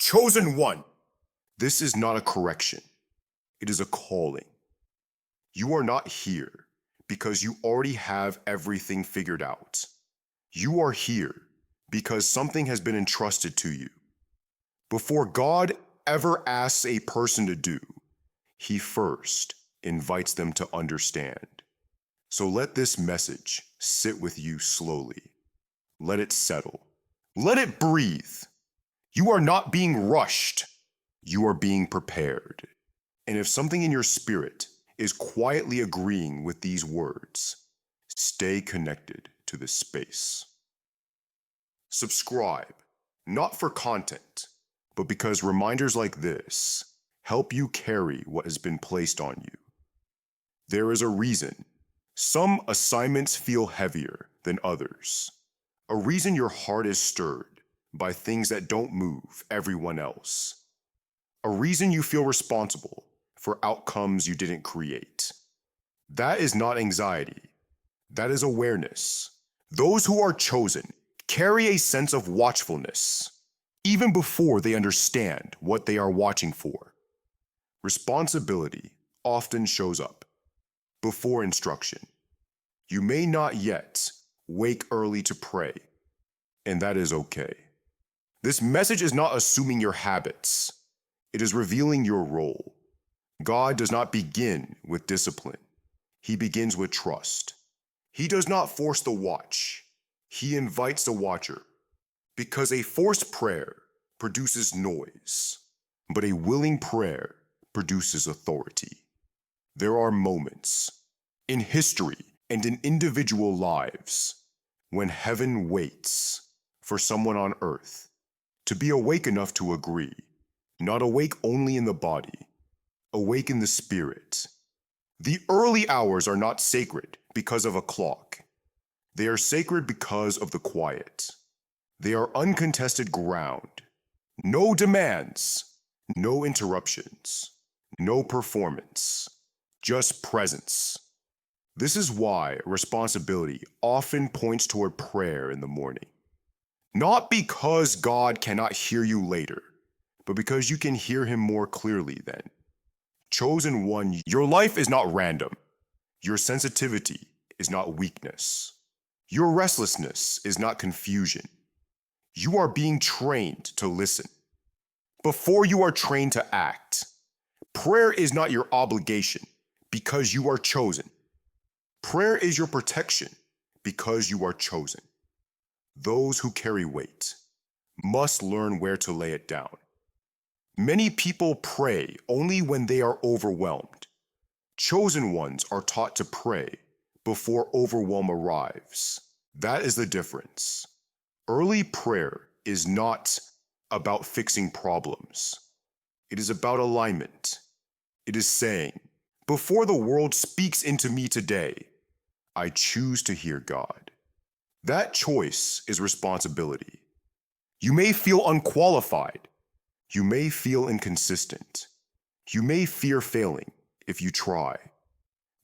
Chosen one. This is not a correction. It is a calling. You are not here because you already have everything figured out. You are here because something has been entrusted to you. Before God ever asks a person to do, he first invites them to understand. So let this message sit with you slowly. Let it settle. Let it breathe. You are not being rushed. You are being prepared. And if something in your spirit is quietly agreeing with these words, stay connected to this space. Subscribe, not for content, but because reminders like this help you carry what has been placed on you. There is a reason some assignments feel heavier than others. A reason your heart is stirred by things that don't move everyone else. A reason you feel responsible for outcomes you didn't create. That is not anxiety. That is awareness. Those who are chosen carry a sense of watchfulness, even before they understand what they are watching for. Responsibility often shows up before instruction. You may not yet wake early to pray, and that is okay. This message is not assuming your habits. It is revealing your role. God does not begin with discipline. He begins with trust. He does not force the watch. He invites the watcher, because a forced prayer produces noise, but a willing prayer produces authority. There are moments in history and in individual lives when heaven waits for someone on earth to be awake enough to agree, not awake only in the body, awake in the spirit. The early hours are not sacred because of a clock. They are sacred because of the quiet. They are uncontested ground. No demands, no interruptions, no performance, just presence. This is why responsibility often points toward prayer in the morning. Not because God cannot hear you later, but because you can hear him more clearly then. Chosen one, your life is not random. Your sensitivity is not weakness. Your restlessness is not confusion. You are being trained to listen before you are trained to act. Prayer is not your obligation because you are chosen. Prayer is your protection because you are chosen. Those who carry weight must learn where to lay it down. Many people pray only when they are overwhelmed. Chosen ones are taught to pray before overwhelm arrives. That is the difference. Early prayer is not about fixing problems. It is about alignment. It is saying, before the world speaks into me today, I choose to hear God. That choice is responsibility. You may feel unqualified. You may feel inconsistent. You may fear failing if you try.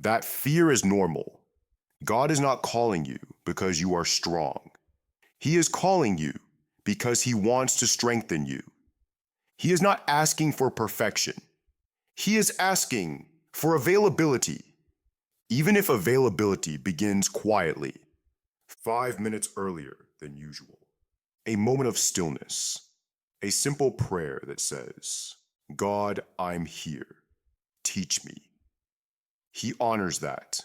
That fear is normal. God is not calling you because you are strong. He is calling you because he wants to strengthen you. He is not asking for perfection. He is asking for availability, even if availability begins quietly, 5 minutes earlier than usual. A moment of stillness, a simple prayer that says, God, I'm here. Teach me. He honors that.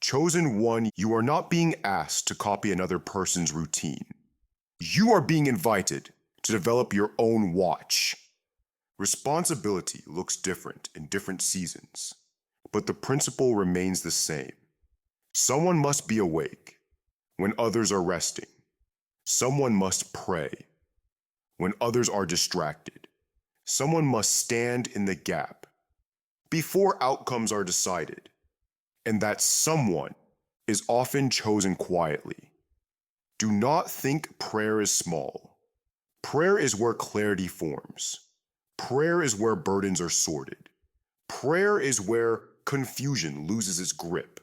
Chosen one, you are not being asked to copy another person's routine. You are being invited to develop your own watch. Responsibility looks different in different seasons, but the principle remains the same. Someone must be awake when others are resting. Someone must pray when others are distracted. Someone must stand in the gap before outcomes are decided. And that someone is often chosen quietly. Do not think prayer is small. Prayer is where clarity forms. Prayer is where burdens are sorted. Prayer is where confusion loses its grip.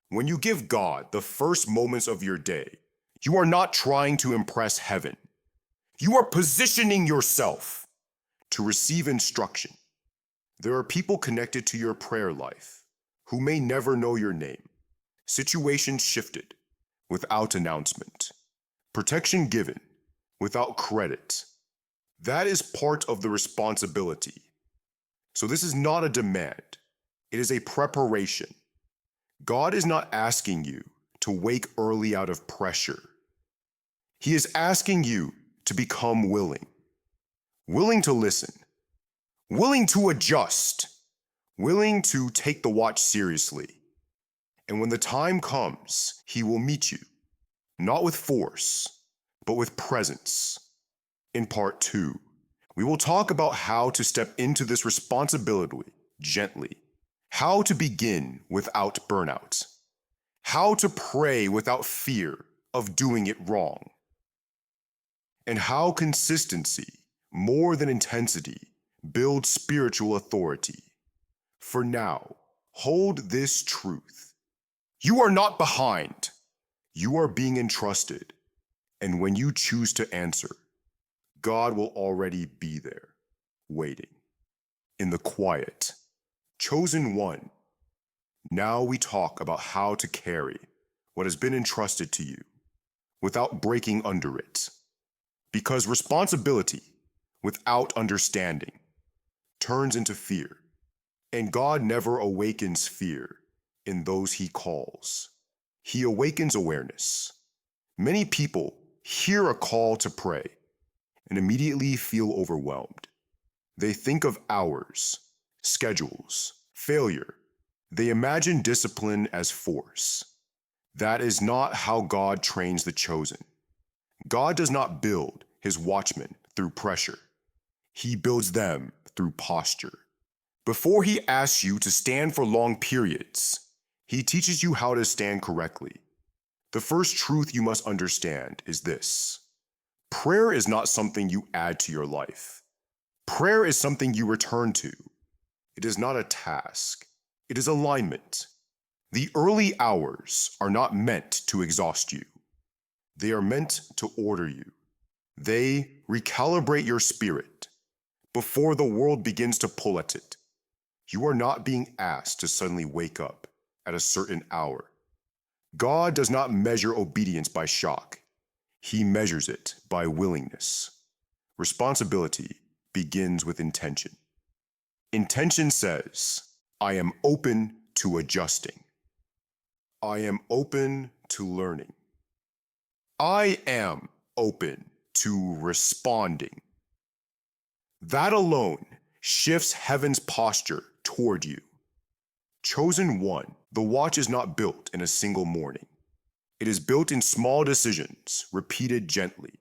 When you give God the first moments of your day, you are not trying to impress heaven. You are positioning yourself. to receive instruction. There are people connected to your prayer life who may never know your name. Situations shifted without announcement. Protection given without credit. That is part of the responsibility. So this is not a demand. It is a preparation. God is not asking you to wake early out of pressure. He is asking you to become willing. Willing to listen. Willing to adjust. Willing to take the watch seriously. And when the time comes, He will meet you, not with force, but with presence. In part 2, we will talk about how to step into this responsibility gently, how to begin without burnout, how to pray without fear of doing it wrong, and how consistency, more than intensity, builds spiritual authority. For now, hold this truth. You are not behind. You are being entrusted. And when you choose to answer, God will already be there, waiting. In the quiet, chosen one. Now we talk about how to carry what has been entrusted to you without breaking under it. Because responsibility without understanding turns into fear, and God never awakens fear in those He calls. He awakens awareness. Many people hear a call to pray and immediately feel overwhelmed. They think of hours, schedules, failure. They imagine discipline as force. That is not how God trains the chosen. God does not build His watchmen through pressure. He builds them through posture. Before He asks you to stand for long periods, He teaches you how to stand correctly. The first truth you must understand is this: prayer is not something you add to your life. Prayer is something you return to. It is not a task. It is alignment. The early hours are not meant to exhaust you. They are meant to order you. They recalibrate your spirit before the world begins to pull at it. You are not being asked to suddenly wake up at a certain hour. God does not measure obedience by shock. He measures it by willingness. Responsibility begins with intention. Intention says, I am open to adjusting. I am open to learning. I am open to responding. That alone shifts heaven's posture toward you. Chosen one, the watch is not built in a single morning. It is built in small decisions, repeated gently.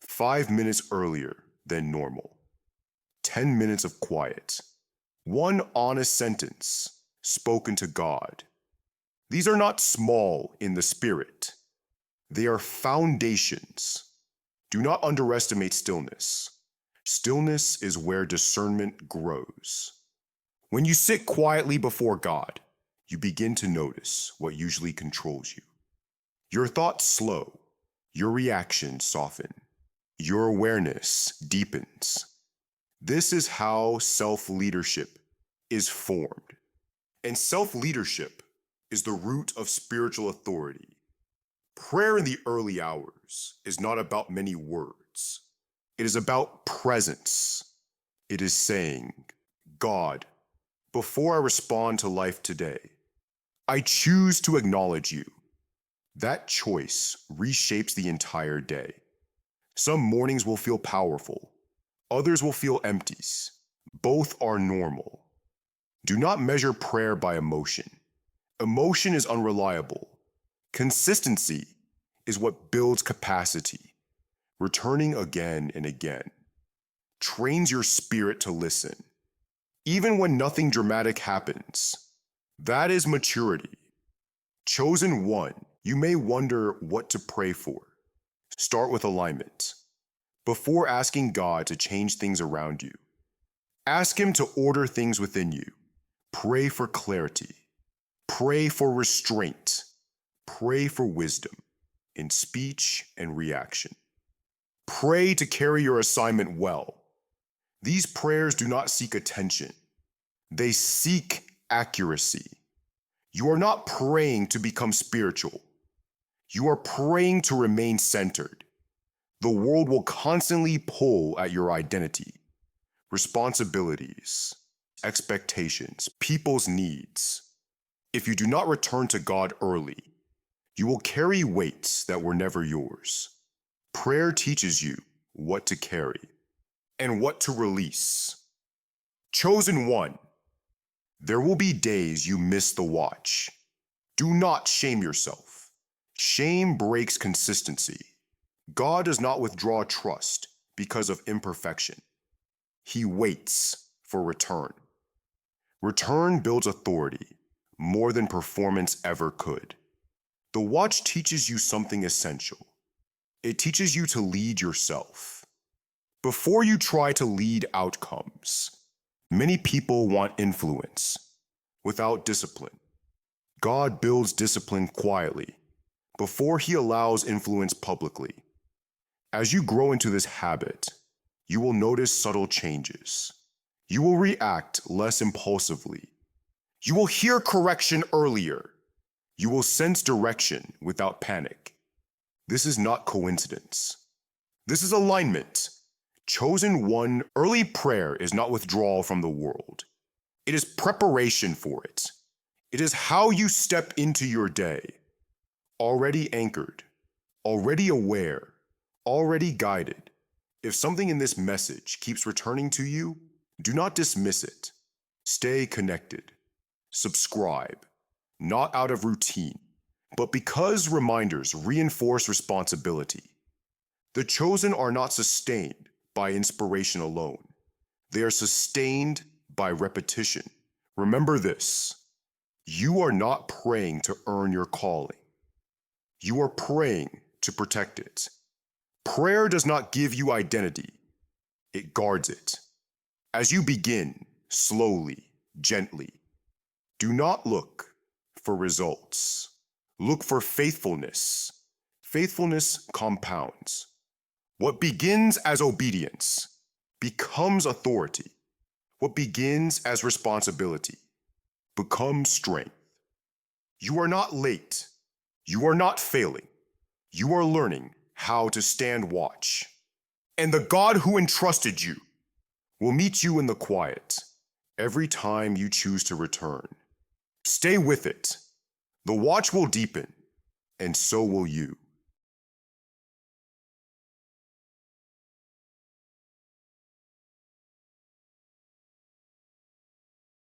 5 minutes earlier than normal. 10 minutes of quiet. One honest sentence spoken to God. These are not small in the spirit. They are foundations. Do not underestimate stillness. Stillness is where discernment grows. When you sit quietly before God, you begin to notice what usually controls you. Your thoughts slow, your reactions soften, your awareness deepens. This is how self-leadership is formed. And self-leadership is the root of spiritual authority. Prayer in the early hours is not about many words. It is about presence. It is saying, God, before I respond to life today, I choose to acknowledge you. That choice reshapes the entire day. Some mornings will feel powerful. Others will feel empties. Both are normal. Do not measure prayer by emotion. Emotion is unreliable. Consistency is what builds capacity. Returning again and again trains your spirit to listen. Even when nothing dramatic happens, that is maturity. Chosen one, you may wonder what to pray for. Start with alignment. Before asking God to change things around you, ask Him to order things within you. Pray for clarity. Pray for restraint. Pray for wisdom in speech and reaction. Pray to carry your assignment well. These prayers do not seek attention. They seek accuracy. You are not praying to become spiritual. You are praying to remain centered. The world will constantly pull at your identity, responsibilities, expectations, people's needs. If you do not return to God early, you will carry weights that were never yours. Prayer teaches you what to carry and what to release. Chosen one, there will be days you miss the watch. Do not shame yourself. Shame breaks consistency. God does not withdraw trust because of imperfection. He waits for return. Return builds authority more than performance ever could. The watch teaches you something essential. It teaches you to lead yourself. Before you try to lead outcomes, many people want influence without discipline. God builds discipline quietly before he allows influence publicly. As you grow into this habit, you will notice subtle changes. You will react less impulsively. You will hear correction earlier. You will sense direction without panic. This is not coincidence. This is alignment. Chosen one, early prayer is not withdrawal from the world. It is preparation for it. It is how you step into your day, already anchored, already aware, already guided. If something in this message keeps returning to you, do not dismiss it. Stay connected. Subscribe, not out of routine, but because reminders reinforce responsibility. The chosen are not sustained by inspiration alone. They are sustained by repetition. Remember this: you are not praying to earn your calling. You are praying to protect it. Prayer does not give you identity. It guards it. As you begin, slowly, gently, do not look for results. Look for faithfulness. Faithfulness compounds. What begins as obedience becomes authority. What begins as responsibility becomes strength. You are not late. You are not failing. You are learning how to stand watch. And the God who entrusted you will meet you in the quiet every time you choose to return. Stay with it. The watch will deepen, and so will you.